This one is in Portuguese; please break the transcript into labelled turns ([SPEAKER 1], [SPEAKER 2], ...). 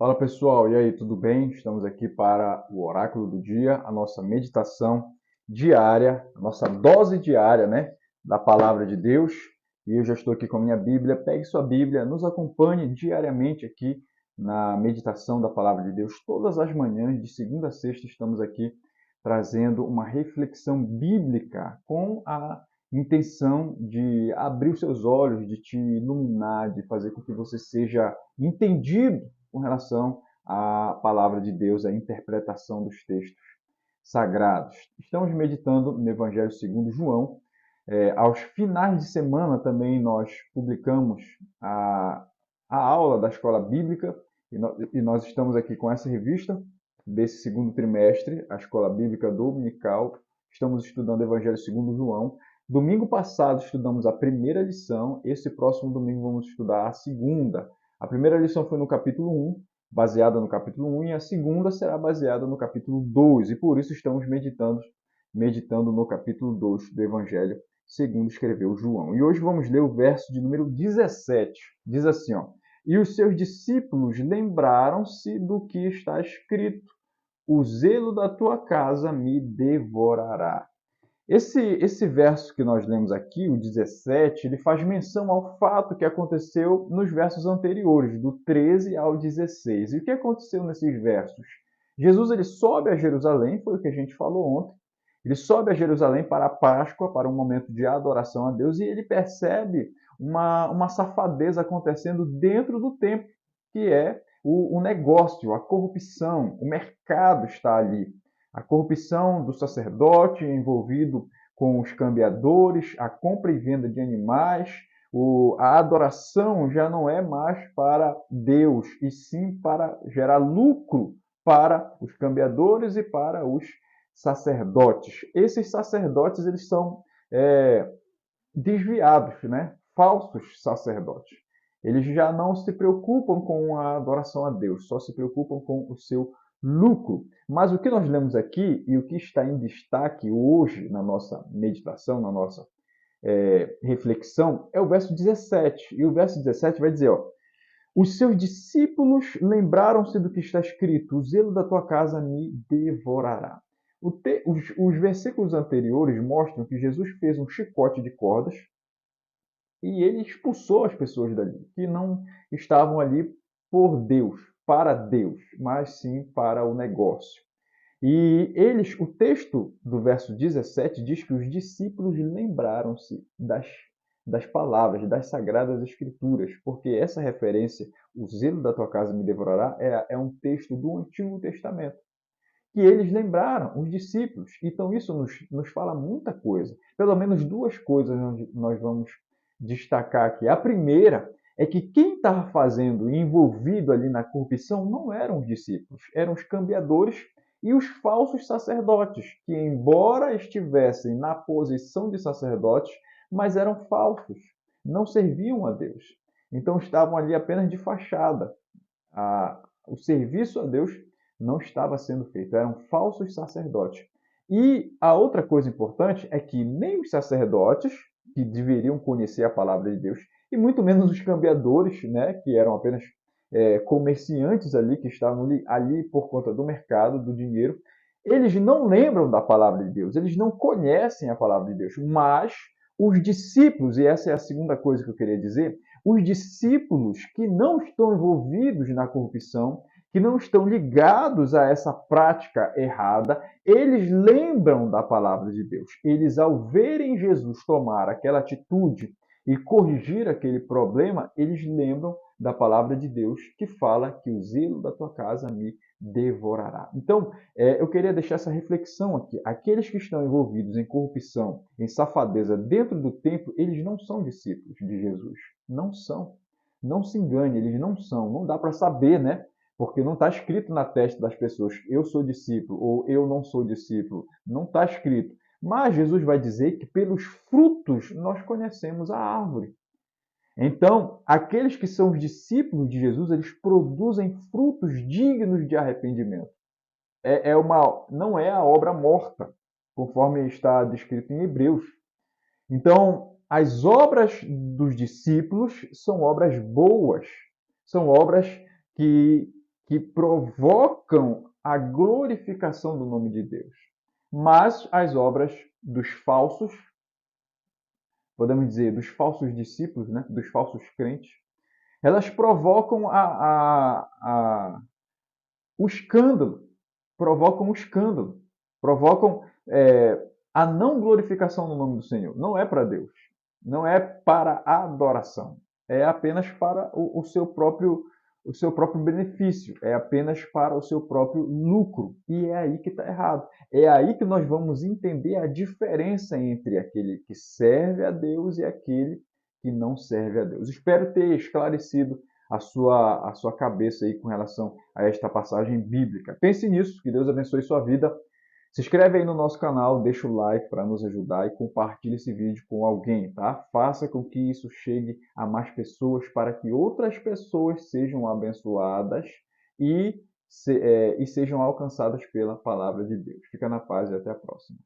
[SPEAKER 1] Fala pessoal, e aí, tudo bem? Estamos aqui para o Oráculo do Dia, a nossa meditação diária, a nossa dose diária, né, da Palavra de Deus. E eu já estou aqui com a minha Bíblia. Pegue sua Bíblia, nos acompanhe diariamente aqui na meditação da Palavra de Deus. Todas as manhãs, de segunda a sexta, estamos aqui trazendo uma reflexão bíblica com a intenção de abrir os seus olhos, de te iluminar, de fazer com que você seja entendido com relação à palavra de Deus, à interpretação dos textos sagrados. Estamos meditando no Evangelho segundo João. Aos finais de semana também nós publicamos a aula da Escola Bíblica e nós estamos aqui com essa revista desse segundo trimestre, a Escola Bíblica Dominical. Estamos estudando o Evangelho segundo João. Domingo passado estudamos a primeira lição, esse próximo domingo vamos estudar a segunda. A primeira lição foi no capítulo 1, baseada no capítulo 1, e a segunda será baseada no capítulo 2, e por isso estamos meditando no capítulo 2 do Evangelho, segundo escreveu João. E hoje vamos ler o verso de número 17. Diz assim, ó: E os seus discípulos lembraram-se do que está escrito: O zelo da tua casa me devorará. Esse verso que nós lemos aqui, o 17, ele faz menção ao fato que aconteceu nos versos anteriores, do 13 ao 16. E o que aconteceu nesses versos? Jesus ele sobe a Jerusalém, foi o que a gente falou ontem. Ele sobe a Jerusalém para a Páscoa, para um momento de adoração a Deus, e ele percebe uma safadeza acontecendo dentro do templo, que é o negócio, a corrupção, o mercado está ali. A corrupção do sacerdote envolvido com os cambiadores, a compra e venda de animais, a adoração já não é mais para Deus, e sim para gerar lucro para os cambiadores e para os sacerdotes. Esses sacerdotes eles são desviados, né? Falsos sacerdotes. Eles já não se preocupam com a adoração a Deus, só se preocupam com o seu lucro. Mas o que nós lemos aqui e o que está em destaque hoje na nossa meditação, na nossa reflexão, é o verso 17. E o verso 17 vai dizer, ó: Os seus discípulos lembraram-se do que está escrito: O zelo da tua casa me devorará. Os versículos anteriores mostram que Jesus fez um chicote de cordas e ele expulsou as pessoas dali, que não estavam ali por Deus, para Deus, mas sim para o negócio. E o texto do verso 17 diz que os discípulos lembraram-se das palavras, das sagradas escrituras, porque essa referência, o zelo da tua casa me devorará, é um texto do Antigo Testamento. Que eles lembraram, os discípulos. Então isso nos fala muita coisa. Pelo menos duas coisas nós vamos destacar aqui. A primeira é que quem estava fazendo e envolvido ali na corrupção não eram os discípulos, eram os cambiadores e os falsos sacerdotes, que embora estivessem na posição de sacerdotes, mas eram falsos, não serviam a Deus. Então estavam ali apenas de fachada. O serviço a Deus não estava sendo feito, eram falsos sacerdotes. E a outra coisa importante é que nem os sacerdotes, que deveriam conhecer a palavra de Deus, e muito menos os cambiadores, né, que eram apenas comerciantes ali, que estavam ali por conta do mercado, do dinheiro, eles não lembram da palavra de Deus, eles não conhecem a palavra de Deus, mas os discípulos, e essa é a segunda coisa que eu queria dizer, os discípulos que não estão envolvidos na corrupção, que não estão ligados a essa prática errada, eles lembram da palavra de Deus. Eles, ao verem Jesus tomar aquela atitude e corrigir aquele problema, eles lembram da palavra de Deus que fala que o zelo da tua casa me devorará. Então, eu queria deixar essa reflexão aqui. Aqueles que estão envolvidos em corrupção, em safadeza dentro do templo, eles não são discípulos de Jesus. Não são. Não se engane, eles não são. Não dá para saber, né? Porque não está escrito na testa das pessoas: eu sou discípulo ou eu não sou discípulo. Não está escrito. Mas Jesus vai dizer que pelos frutos nós conhecemos a árvore. Então, aqueles que são os discípulos de Jesus, eles produzem frutos dignos de arrependimento. Não é a obra morta, conforme está descrito em Hebreus. Então, as obras dos discípulos são obras boas, são obras que que provocam a glorificação do nome de Deus. Mas as obras dos falsos, podemos dizer, dos falsos discípulos, né? Dos falsos crentes, elas provocam o escândalo, provocam a não glorificação no nome do Senhor. Não é para Deus, não é para a adoração, é apenas para o seu próprio benefício, é apenas para o seu próprio lucro. E é aí que está errado. É aí que nós vamos entender a diferença entre aquele que serve a Deus e aquele que não serve a Deus. Espero ter esclarecido a sua cabeça aí com relação a esta passagem bíblica. Pense nisso, que Deus abençoe sua vida. Se inscreve aí no nosso canal, deixa o like para nos ajudar e compartilhe esse vídeo com alguém, tá? Faça com que isso chegue a mais pessoas para que outras pessoas sejam abençoadas e sejam alcançadas pela palavra de Deus. Fica na paz e até a próxima.